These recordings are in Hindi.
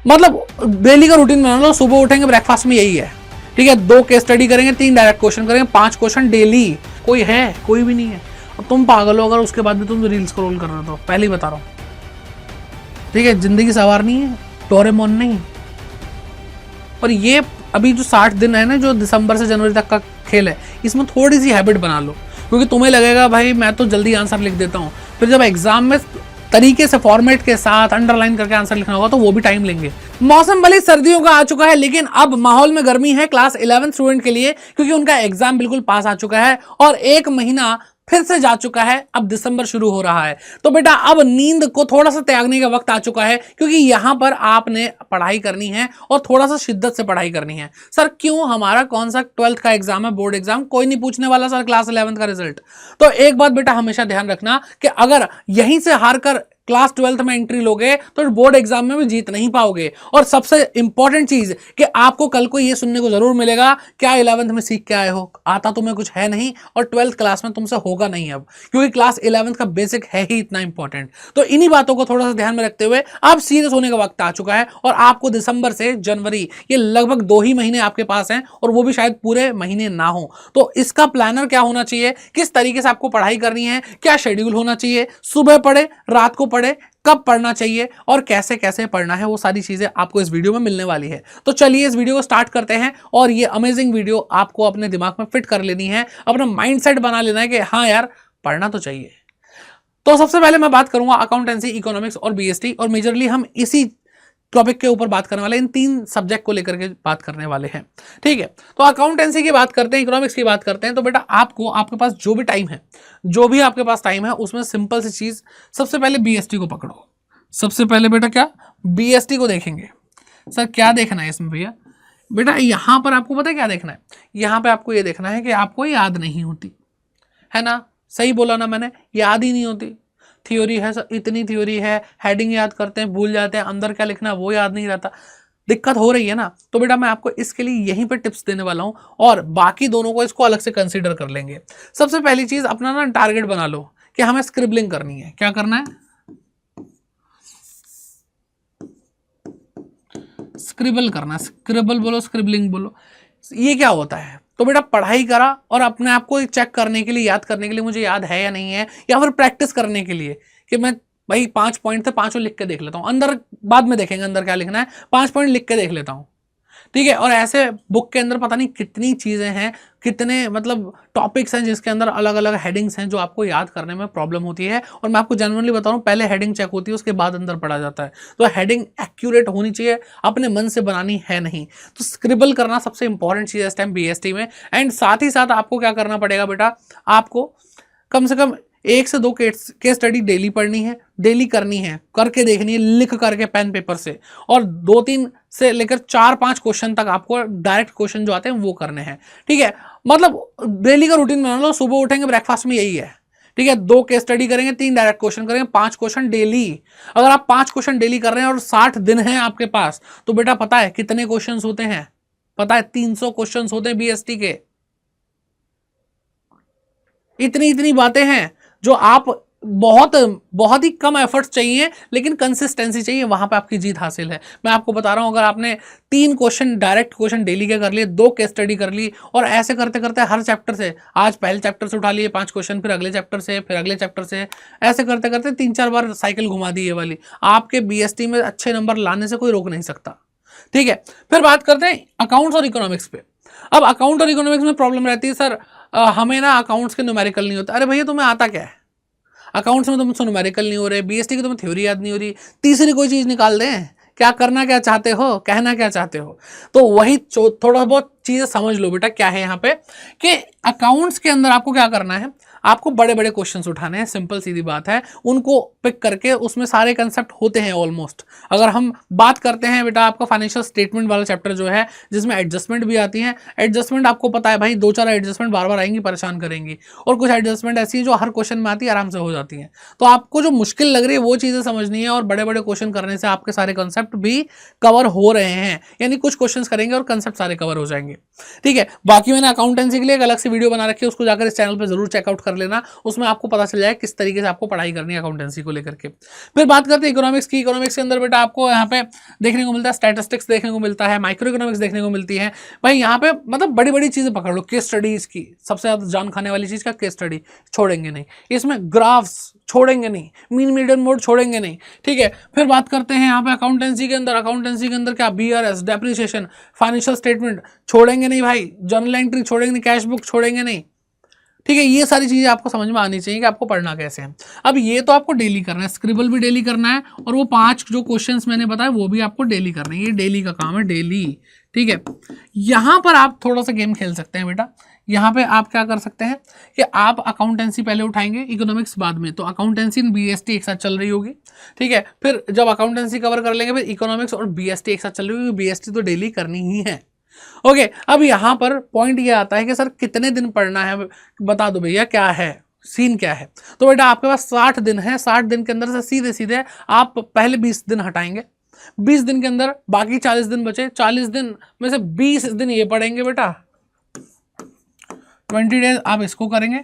मतलब डेली का रूटीन बना लो, सुबह उठेंगे ब्रेकफास्ट में यही है, ठीक है, 2 केस स्टडी करेंगे, 3 डायरेक्ट क्वेश्चन करेंगे, 5 क्वेश्चन डेली। कोई है? कोई भी नहीं है। और तुम पागल हो अगर उसके बाद भी तुम रील स्क्रॉल कर रहे हो, तो पहले ही बता रहा हूँ, ठीक है, जिंदगी सवारनी है, डोरेमोन नहीं। और ये अभी जो 60 दिन है ना, जो दिसंबर से जनवरी तक का खेल है, इसमें थोड़ी सी हैबिट बना लो, क्योंकि तुम्हें लगेगा भाई मैं तो जल्दी आंसर लिख देता हूँ, फिर जब एग्जाम में तरीके से फॉर्मेट के साथ अंडरलाइन करके आंसर लिखना होगा तो वो भी टाइम लेंगे। मौसम भले सर्दियों का आ चुका है, लेकिन अब माहौल में गर्मी है क्लास 11 स्टूडेंट के लिए, क्योंकि उनका एग्जाम बिल्कुल पास आ चुका है और 1 महीना फिर से जा चुका है, अब दिसंबर शुरू हो रहा है। तो बेटा अब नींद को थोड़ा सा त्यागने का वक्त आ चुका है, क्योंकि यहां पर आपने पढ़ाई करनी है और थोड़ा सा शिद्दत से पढ़ाई करनी है। सर क्यों? हमारा कौन सा 12th का एग्जाम है, बोर्ड एग्जाम, कोई नहीं पूछने वाला सर क्लास 11 का रिजल्ट। तो एक बात बेटा हमेशा ध्यान रखना कि अगर यहीं से हार कर क्लास 12th में एंट्री लोगे तो बोर्ड एग्जाम में भी जीत नहीं पाओगे। और सबसे इंपॉर्टेंट चीज कि आपको कल को यह सुनने को जरूर मिलेगा, क्या 11th में सीख के आए हो, आता तुम्हें कुछ है नहीं और 12th क्लास में तुमसे होगा नहीं अब, क्योंकि क्लास 11th का बेसिक है ही इतना इंपॉर्टेंट। तो इन्हीं बातों को थोड़ा सा ध्यान में रखते हुए अब सीरियस होने का वक्त आ चुका है और आपको दिसंबर से जनवरी, ये लगभग 2 ही महीने आपके पास हैं, और वो भी शायद पूरे महीने ना हो। तो इसका प्लानर क्या होना चाहिए, किस तरीके से आपको पढ़ाई करनी है, क्या शेड्यूल होना चाहिए, सुबह पढ़े, रात को पढ़े, कब पढ़ना चाहिए और कैसे कैसे पढ़ना है, वो सारी चीजें आपको इस वीडियो में मिलने वाली है। तो चलिए इस वीडियो को स्टार्ट करते हैं, और ये अमेजिंग वीडियो आपको अपने दिमाग में फिट कर लेनी है, अपना माइंडसेट बना लेना है कि हाँ यार पढ़ना तो चाहिए। तो सबसे पहले मैं बात करूंगा अकाउंटेंसी, इकोनॉमिक्स और बीएसटी, और मेजरली हम इसी टॉपिक के ऊपर बात करने वाले, इन 3 सब्जेक्ट को लेकर के बात करने वाले हैं, ठीक है। तो अकाउंटेंसी की बात करते हैं, इकोनॉमिक्स की बात करते हैं। तो बेटा आपको, आपके पास जो भी टाइम है, जो भी आपके पास टाइम है, उसमें सिंपल सी चीज, सबसे पहले बीएसटी को पकड़ो। सबसे पहले बेटा क्या, बीएसटी को देखेंगे। सर क्या देखना है इसमें भैया? बेटा यहां पर आपको पता है क्या देखना है, यहां पे आपको ये देखना है कि आपको याद नहीं होती है ना, सही बोला ना मैंने, याद ही नहीं होती। थ्योरी है, इतनी थ्योरी है, हेडिंग याद करते हैं, भूल जाते हैं, अंदर क्या लिखना है वो याद नहीं रहता, दिक्कत हो रही है ना। तो बेटा मैं आपको इसके लिए यहीं पे टिप्स देने वाला हूं, और बाकी दोनों को इसको अलग से कंसीडर कर लेंगे। सबसे पहली चीज, अपना ना टारगेट बना लो कि हमें स्क्रिबलिंग करनी है। क्या करना है? स्क्रिबल करना। स्क्रिबल बोलो, स्क्रिबलिंग बोलो, ये क्या होता है? तो बेटा पढ़ाई करा और अपने आप को चेक करने के लिए, याद करने के लिए, मुझे याद है या नहीं है, या फिर प्रैक्टिस करने के लिए कि मैं भाई 5 पॉइंट थे, 5 लिख के देख लेता हूं, अंदर बाद में देखेंगे अंदर क्या लिखना है, 5 पॉइंट लिख के देख लेता हूं, ठीक है। और ऐसे बुक के अंदर पता नहीं कितनी चीजें हैं, कितने मतलब टॉपिक्स हैं जिसके अंदर अलग अलग हेडिंग्स हैं, जो आपको याद करने में प्रॉब्लम होती है। और मैं आपको जनरली बता रहा हूँ, पहले हेडिंग चेक होती है, उसके बाद अंदर पढ़ा जाता है। तो हेडिंग एक्यूरेट होनी चाहिए, अपने मन से बनानी है नहीं। तो स्क्रिबल करना सबसे इंपॉर्टेंट चीज है इस टाइम बीएसटी में। एंड साथ ही साथ आपको क्या करना पड़ेगा बेटा, आपको कम से कम 1 से 2 केस स्टडी डेली पढ़नी है, डेली करनी है, करके देखनी है, लिख करके पेन पेपर से, और 2-3 से लेकर 4-5 क्वेश्चन तक आपको डायरेक्ट क्वेश्चन जो आते हैं वो करने हैं, ठीक है। मतलब डेली का रूटीन बना लो, सुबह उठेंगे ब्रेकफास्ट में यही है, ठीक है, 2 केस स्टडी करेंगे, 3 डायरेक्ट क्वेश्चन करेंगे, 5 क्वेश्चन डेली। अगर आप 5 क्वेश्चन डेली कर रहे हैं और 60 दिन है आपके पास, तो बेटा पता है कितने क्वेश्चन होते हैं? पता है 300 क्वेश्चन होते हैं बीएसटी के। इतनी बातें हैं जो आप बहुत ही कम एफर्ट्स चाहिए, लेकिन कंसिस्टेंसी चाहिए, वहां पे आपकी जीत हासिल है। मैं आपको बता रहा हूं, अगर आपने 3 क्वेश्चन डायरेक्ट क्वेश्चन डेली के कर लिए, 2 केस स्टडी कर ली, और ऐसे करते करते हर चैप्टर से, आज पहले चैप्टर से उठा लिए 5 क्वेश्चन, फिर अगले चैप्टर से, फिर अगले चैप्टर से, ऐसे करते करते 3-4 बार साइकिल घुमा दी ये वाली, आपके बीएसटी में अच्छे नंबर लाने से कोई रोक नहीं सकता, ठीक है। फिर बात करते हैं अकाउंट्स और इकोनॉमिक्स पे। अब अकाउंट और इकोनॉमिक्स में प्रॉब्लम रहती है, सर हमें ना अकाउंट्स के न्यूमेरिकल नहीं होता। अरे भैया तुम्हें आता क्या है? अकाउंट्स में तुमसे न्यूमेरिकल नहीं हो रहे, बीएसटी की तुम्हें थ्योरी याद नहीं हो रही, तीसरी कोई चीज निकाल दें, क्या करना क्या चाहते हो, कहना क्या चाहते हो? तो वही थोड़ा बहुत चीजें समझ लो बेटा, क्या है यहाँ पे कि अकाउंट्स के अंदर आपको क्या करना है, आपको बड़े बड़े क्वेश्चंस उठाने हैं, सिंपल सीधी बात है, उनको पिक करके उसमें सारे कंसेप्ट होते हैं ऑलमोस्ट। अगर हम बात करते हैं बेटा, आपका फाइनेंशियल स्टेटमेंट वाला चैप्टर जो है, जिसमें एडजस्टमेंट भी आती है, एडजस्टमेंट आपको पता है भाई, 2-4 एडजस्टमेंट बार बार आएंगी, परेशान करेंगी, और कुछ एडजस्टमेंट ऐसी है जो हर क्वेश्चन में आती है, आराम से हो जाती है। तो आपको जो मुश्किल लग रही है वो चीजें समझनी है, और बड़े बड़े क्वेश्चन करने से आपके सारे कंसेप्ट भी कवर हो रहे हैं, यानी कुछ क्वेश्चन करेंगे और कंसेप्ट सारे कवर हो जाएंगे, ठीक है। बाकी मैंने अकाउंटेंसी के लिए एक अलग से वीडियो बना रखी है, उसको जाकर इस चैनल पर जरूर चेकआउट कर लेना, उसमें आपको पता चल जाए किस तरीके से आपको पढ़ाई करनी है अकाउंटेंसी को लेकर के। फिर बात करते हैं इकोनॉमिक्स की। इकोनॉमिक्स के अंदर बेटा आपको यहाँ पे देखने को मिलता है स्टैटिस्टिक्स देखने को मिलता है, माइक्रो इकोनॉमिक्स देखने को मिलती है। भाई यहाँ पे मतलब बड़ी बड़ी चीजें पकड़ लो, केस स्टडीज की सबसे ज्यादा जान खाने वाली चीज का केस स्टडी छोड़ेंगे नहीं, इसमें ग्राफ्स छोड़ेंगे नहीं, मीन मीडियन मोड छोड़ेंगे नहीं, ठीक है। फिर बात करते हैं यहाँ पे अकाउंटेंसी के अंदर, अकाउंटेंसी के अंदर क्या BRS डेप्रिसिएशन, फाइनेंशियल स्टेटमेंट छोड़ेंगे नहीं भाई, जर्नल एंट्री छोड़ेंगे नहीं, कैश बुक छोड़ेंगे नहीं, ठीक है। ये सारी चीजें आपको समझ में आनी चाहिए कि आपको पढ़ना कैसे है। अब ये तो आपको डेली करना है, स्क्रिबल भी डेली करना है, और वो 5 जो क्वेश्चंस मैंने बताया वो भी आपको डेली करने हैं, ये डेली का काम है, डेली, ठीक है। यहां पर आप थोड़ा सा गेम खेल सकते हैं बेटा। यहाँ पे आप क्या कर सकते हैं कि आप अकाउंटेंसी पहले उठाएंगे, इकोनॉमिक्स बाद में, तो अकाउंटेंसी एंड BST एक साथ चल रही होगी, ठीक है। फिर जब अकाउंटेंसी कवर कर लेंगे, फिर इकोनॉमिक्स और BST एक साथ चल रही होगी, BST तो डेली करनी ही है, ओके। अब यहाँ पर पॉइंट ये आता है कि सर कितने दिन पढ़ना है, बता दो भैया क्या है, सीन क्या है। तो बेटा आपके पास 60 दिन है, 60 दिन के अंदर से सीधे सीधे आप पहले 20 दिन हटाएंगे, 20 दिन के अंदर बाकी 40 दिन बचे, 40 दिन में से 20 दिन ये पढ़ेंगे बेटा, 20 डेज आप इसको करेंगे,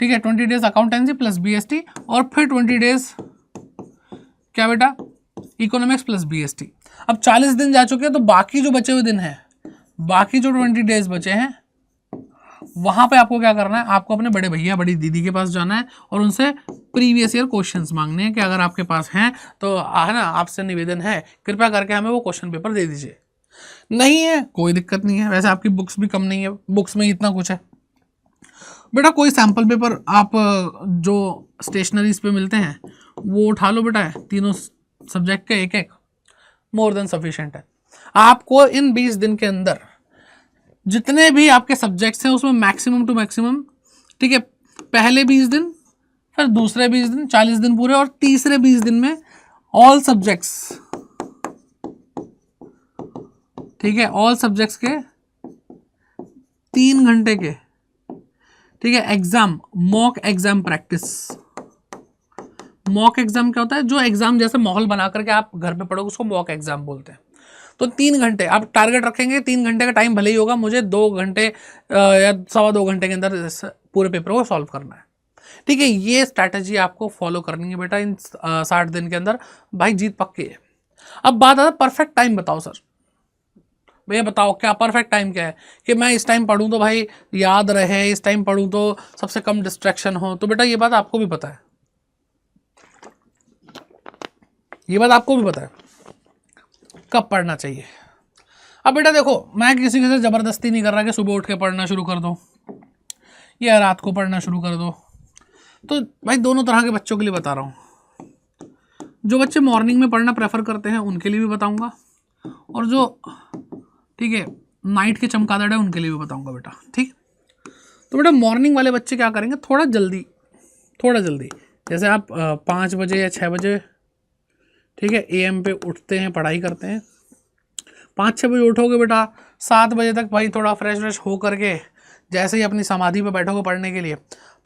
ठीक है। 20 डेज अकाउंटेंसी प्लस BST, और फिर 20 डेज क्या बेटा, इकोनॉमिक्स प्लस BST। अब 40 दिन जा चुके हैं, तो बाकी जो बचे हुए दिन है, बाकी जो 20 डेज बचे हैं, वहां पे आपको क्या करना है, आपको अपने बड़े भैया बड़ी दीदी के पास जाना है और उनसे प्रीवियस ईयर क्वेश्चंस मांगने हैं कि अगर आपके पास हैं तो है ना, आपसे निवेदन है कृपया करके हमें वो क्वेश्चन पेपर दे दीजिए। नहीं है कोई दिक्कत नहीं है, वैसे आपकी बुक्स भी कम नहीं है, बुक्स में इतना कुछ है बेटा। कोई सैंपल पेपर आप जो स्टेशनरीज पे मिलते हैं वो उठा लो बेटा, तीनों सब्जेक्ट के एक एक, मोर देन सफिशिएंट है। आपको इन 20 दिन के अंदर जितने भी आपके सब्जेक्ट्स हैं उसमें मैक्सिमम टू मैक्सिमम, ठीक है, पहले 20 दिन, फिर दूसरे 20 दिन, 40 दिन पूरे, और तीसरे 20 दिन में ऑल सब्जेक्ट्स, ठीक है, ऑल सब्जेक्ट्स के 3 घंटे के, ठीक है, exam, mock exam practice. Mock exam क्या होता है, जो एग्जाम जैसे माहौल बना करके आप घर पे पढ़ोगे उसको मॉक एग्जाम बोलते हैं। तो 3 घंटे आप टारगेट रखेंगे, 3 घंटे का टाइम भले ही होगा, मुझे 2 घंटे या 2.25 घंटे के अंदर पूरे पेपर को सॉल्व करना है, ठीक है। ये स्ट्रैटेजी आपको फॉलो करनी है बेटा इन 60 दिन के अंदर, भाई जीत पक्की है। अब बात आता है परफेक्ट टाइम, बताओ सर भैया बताओ क्या परफेक्ट टाइम क्या है कि मैं इस टाइम पढ़ूं तो भाई याद रहे, इस टाइम पढ़ूं तो सबसे कम डिस्ट्रैक्शन हो। तो बेटा ये बात आपको भी पता है, ये बात आपको भी पता है कब पढ़ना चाहिए। अब बेटा देखो, मैं किसी से जबरदस्ती नहीं कर रहा कि सुबह उठ के पढ़ना शुरू कर दो या रात को पढ़ना शुरू कर दो, तो भाई दोनों तरह के बच्चों के लिए बता रहा हूँ। जो बच्चे मॉर्निंग में पढ़ना प्रेफर करते हैं उनके लिए भी बताऊंगा, और जो ठीक है नाइट के चमगादड़ है उनके लिए भी बताऊंगा बेटा, ठीक। तो बेटा मॉर्निंग वाले बच्चे क्या करेंगे, थोड़ा जल्दी, जैसे आप 5 बजे या 6 बजे, ठीक है, AM पे उठते हैं, पढ़ाई करते हैं, 5-6 बजे उठोगे बेटा, 7 बजे तक भाई थोड़ा फ्रेश हो करके जैसे ही अपनी समाधि पे बैठोगे पढ़ने के लिए,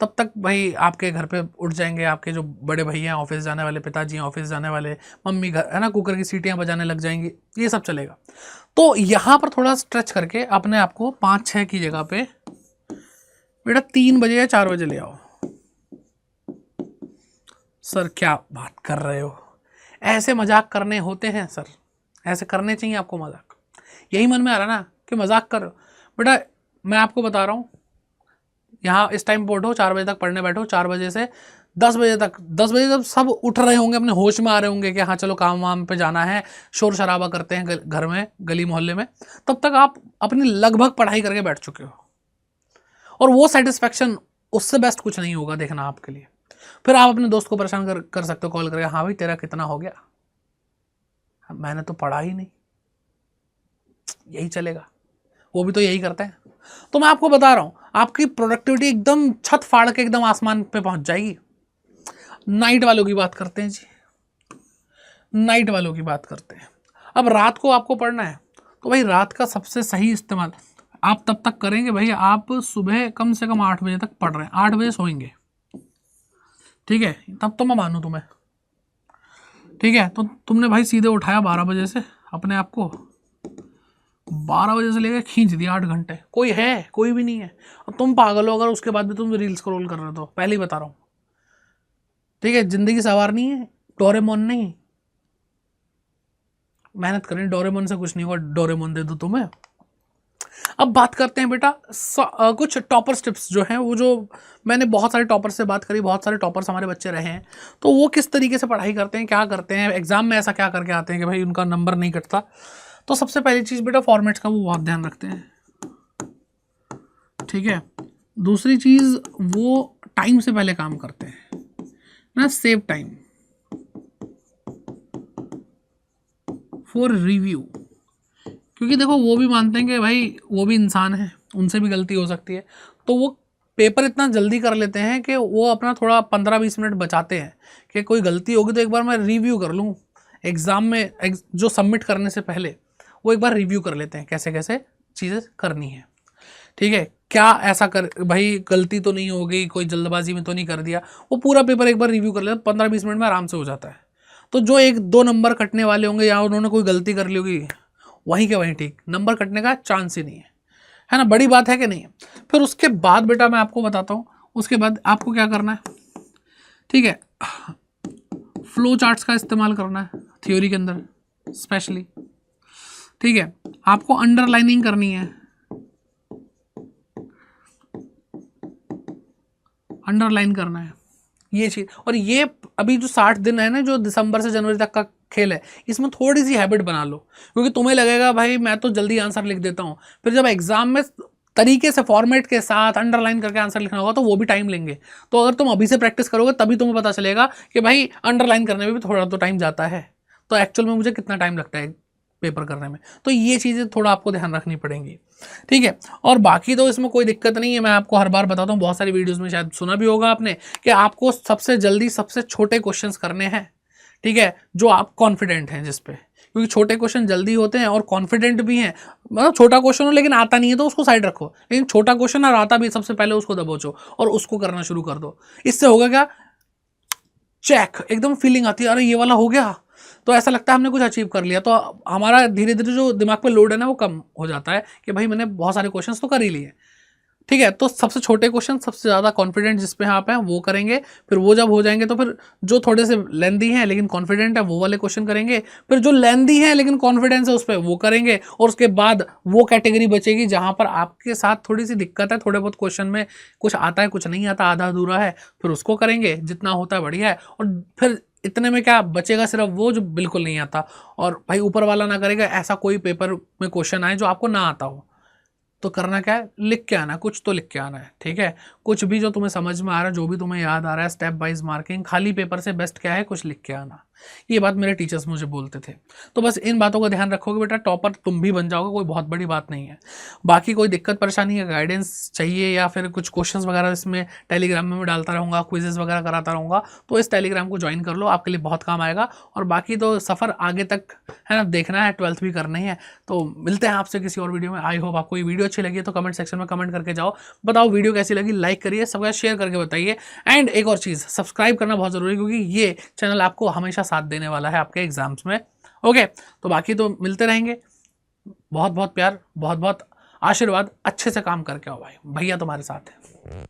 तब तक भाई आपके घर पे उठ जाएंगे आपके जो बड़े भैया हैं ऑफिस जाने वाले, पिताजी हैं ऑफिस जाने वाले, मम्मी घर है ना कुकर की सीटियाँ बजाने लग जाएंगी, ये सब चलेगा। तो यहाँ पर थोड़ा स्ट्रेच करके अपने आप को 5-6 की जगह पे बेटा 3 बजे या 4 बजे ले आओ। सर क्या बात कर रहे हो, ऐसे मजाक करने होते हैं सर, ऐसे करने चाहिए आपको मजाक, यही मन में आ रहा ना कि मजाक कर बेटा। मैं आपको बता रहा हूँ, यहाँ इस टाइम पे उठो, 4 बजे तक पढ़ने बैठो, 4 बजे से 10 बजे तक, 10 बजे जब सब उठ रहे होंगे, अपने होश में आ रहे होंगे कि हाँ चलो काम वाम पे जाना है, शोर शराबा करते हैं घर में, गली मोहल्ले में, तब तक आप अपनी लगभग पढ़ाई करके बैठ चुके हो, और वो सेटिस्फैक्शन उससे बेस्ट कुछ नहीं होगा देखना आपके लिए। फिर आप अपने दोस्त को परेशान कर सकते हो कॉल करके, हाँ भाई तेरा कितना हो गया, मैंने तो पढ़ा ही नहीं, यही चलेगा, वो भी तो यही करते हैं। तो मैं आपको बता रहा हूं आपकी प्रोडक्टिविटी एकदम छत फाड़ के एकदम आसमान पे पहुंच जाएगी। नाइट वालों की बात करते हैं जी, नाइट वालों की बात करते हैं। अब रात को आपको पढ़ना है तो भाई रात का सबसे सही इस्तेमाल आप तब तक करेंगे भाई, आप सुबह कम से कम 8 बजे तक पढ़ रहे हैं, 8 बजे सोएंगे, ठीक है, तब तो मैं मानूं तुम्हें, ठीक है। तो तुमने भाई सीधे उठाया 12 बजे से अपने आप को, 12 बजे से लेकर खींच दिया 8 घंटे, कोई है? कोई भी नहीं है। और तुम पागल हो अगर उसके बाद भी तुम रील स्क्रॉल कर रहे हो तो, पहले ही बता रहा हूँ। ठीक है, जिंदगी सवारनी है, डोरेमोन नहीं। मेहनत करनी, डोरेमोन से कुछ नहीं होगा, डोरेमोन दे दो तुम्हें। अब बात करते हैं बेटा कुछ टॉपर टिप्स जो हैं, वो जो मैंने बहुत सारे टॉपर से बात करी, बहुत सारे टॉपर्स हमारे बच्चे रहे हैं, तो वो किस तरीके से पढ़ाई करते हैं, क्या करते हैं, एग्जाम में ऐसा क्या करके आते हैं कि भाई उनका नंबर नहीं कटता। तो सबसे पहली चीज़ बेटा फॉर्मेट्स का वो बहुत ध्यान रखते हैं। ठीक है, दूसरी चीज़ वो टाइम से पहले काम करते हैं ना, सेव टाइम फॉर रिव्यू, क्योंकि देखो वो भी मानते हैं कि भाई वो भी इंसान है, उनसे भी गलती हो सकती है, तो वो पेपर इतना जल्दी कर लेते हैं कि वो अपना थोड़ा 15-20 मिनट बचाते हैं कि कोई गलती होगी तो एक बार मैं रिव्यू कर लूँ एग्ज़ाम में, जो सबमिट करने से पहले वो एक बार रिव्यू कर लेते हैं कैसे कैसे चीज़ें करनी है। ठीक है, क्या ऐसा कर भाई गलती तो नहीं हो गई, कोई जल्दबाजी में तो नहीं कर दिया, वो पूरा पेपर एक बार रिव्यू कर लेते हैं, 15-20 मिनट में आराम से हो जाता है। तो जो 1-2 नंबर कटने वाले होंगे या उन्होंने कोई गलती कर ली होगी, वहीं के वहीं ठीक, नंबर कटने का चांस ही नहीं है ना, बड़ी बात है कि नहीं है। फिर उसके बाद बेटा मैं आपको बताता हूँ, उसके बाद आपको क्या करना है। ठीक है, फ्लो चार्ट्स का इस्तेमाल करना है थ्योरी के अंदर स्पेशली। ठीक है, आपको अंडरलाइनिंग करनी है, अंडरलाइन करना है ये चीज़। और ये अभी जो 60 दिन है ना, जो दिसंबर से जनवरी तक का खेल है, इसमें थोड़ी सी हैबिट बना लो, क्योंकि तुम्हें लगेगा भाई मैं तो जल्दी आंसर लिख देता हूँ, फिर जब एग्जाम में तरीके से फॉर्मेट के साथ अंडरलाइन करके आंसर लिखना होगा तो वो भी टाइम लेंगे। तो अगर तुम अभी से प्रैक्टिस करोगे तभी तुम्हें पता चलेगा कि भाई अंडरलाइन करने में भी थोड़ा तो टाइम जाता है, तो एक्चुअल में मुझे कितना टाइम लगता है पेपर करने में। तो ये चीज़ें थोड़ा आपको ध्यान रखनी पड़ेंगी। ठीक है, और बाकी तो इसमें कोई दिक्कत नहीं है, मैं आपको हर बार बताता हूँ, बहुत सारी वीडियोस में शायद सुना भी होगा आपने कि आपको सबसे जल्दी सबसे छोटे क्वेश्चंस करने हैं। ठीक है, जो आप कॉन्फिडेंट हैं जिस पे, क्योंकि छोटे क्वेश्चन जल्दी होते हैं और कॉन्फिडेंट भी हैं। मतलब छोटा क्वेश्चन हो लेकिन आता नहीं है तो उसको साइड रखो, लेकिन छोटा क्वेश्चन और आता भी सबसे पहले उसको दबोचो और उसको करना शुरू कर दो। इससे होगा क्या, चेक एकदम फीलिंग आती है, अरे ये वाला हो गया, तो ऐसा लगता है हमने कुछ अचीव कर लिया, तो हमारा धीरे धीरे जो दिमाग पे लोड है ना वो कम हो जाता है कि भाई मैंने बहुत सारे क्वेश्चंस तो कर ही लिए। ठीक है, तो सबसे छोटे क्वेश्चन सबसे ज़्यादा कॉन्फिडेंट जिस पे आप हैं वो करेंगे, फिर वो जब हो जाएंगे तो फिर जो थोड़े से लेंदी हैं लेकिन कॉन्फिडेंट है वो वाले क्वेश्चन करेंगे, फिर जो लेंदी हैं लेकिन कॉन्फिडेंस है उस पर वो करेंगे, और उसके बाद वो कैटेगरी बचेगी जहाँ पर आपके साथ थोड़ी सी दिक्कत है, थोड़े बहुत क्वेश्चन में कुछ आता है कुछ नहीं आता, आधा अधूरा है, फिर उसको करेंगे, जितना होता है बढ़िया है। और फिर इतने में क्या बचेगा, सिर्फ वो जो बिल्कुल नहीं आता, और भाई ऊपर वाला ना करेगा ऐसा कोई पेपर में क्वेश्चन आए जो आपको ना आता हो, तो करना क्या है, लिख के आना, कुछ तो लिख के आना है। ठीक है, कुछ भी जो तुम्हें समझ में आ रहा है, जो भी तुम्हें याद आ रहा है, स्टेप वाइज मार्किंग, खाली पेपर से बेस्ट क्या है, कुछ लिख के आना। ये बात मेरे टीचर्स मुझे बोलते थे। तो बस इन बातों का ध्यान रखोगे बेटा, टॉपर तुम भी बन जाओगे, कोई बहुत बड़ी बात नहीं है। बाकी कोई दिक्कत परेशानी है, गाइडेंस चाहिए या फिर कुछ क्वेश्चंस वगैरह इसमें टेलीग्राम में मैं डालता रहूँगा, क्विजेस वगैरह कराता रहूँगा, तो इस टेलीग्राम को ज्वाइन कर लो, आपके लिए बहुत काम आएगा। और बाकी तो सफ़र आगे तक है ना, देखना है, 12th भी करनी है। तो मिलते हैं आपसे किसी और वीडियो में। आई होप आपको ये वीडियो अच्छी लगी तो कमेंट सेक्शन में कमेंट करके जाओ, बताओ वीडियो कैसी लगी, लाइक करिए, सबका शेयर करके बताइए। एंड एक और चीज़, सब्सक्राइब करना बहुत ज़रूरी है, क्योंकि ये चैनल आपको हमेशा साथ देने वाला है आपके एग्जाम्स में। ओके, तो बाकी तो मिलते रहेंगे। बहुत बहुत प्यार, बहुत बहुत आशीर्वाद, अच्छे से काम करके आओ भाई, भैया तुम्हारे साथ है।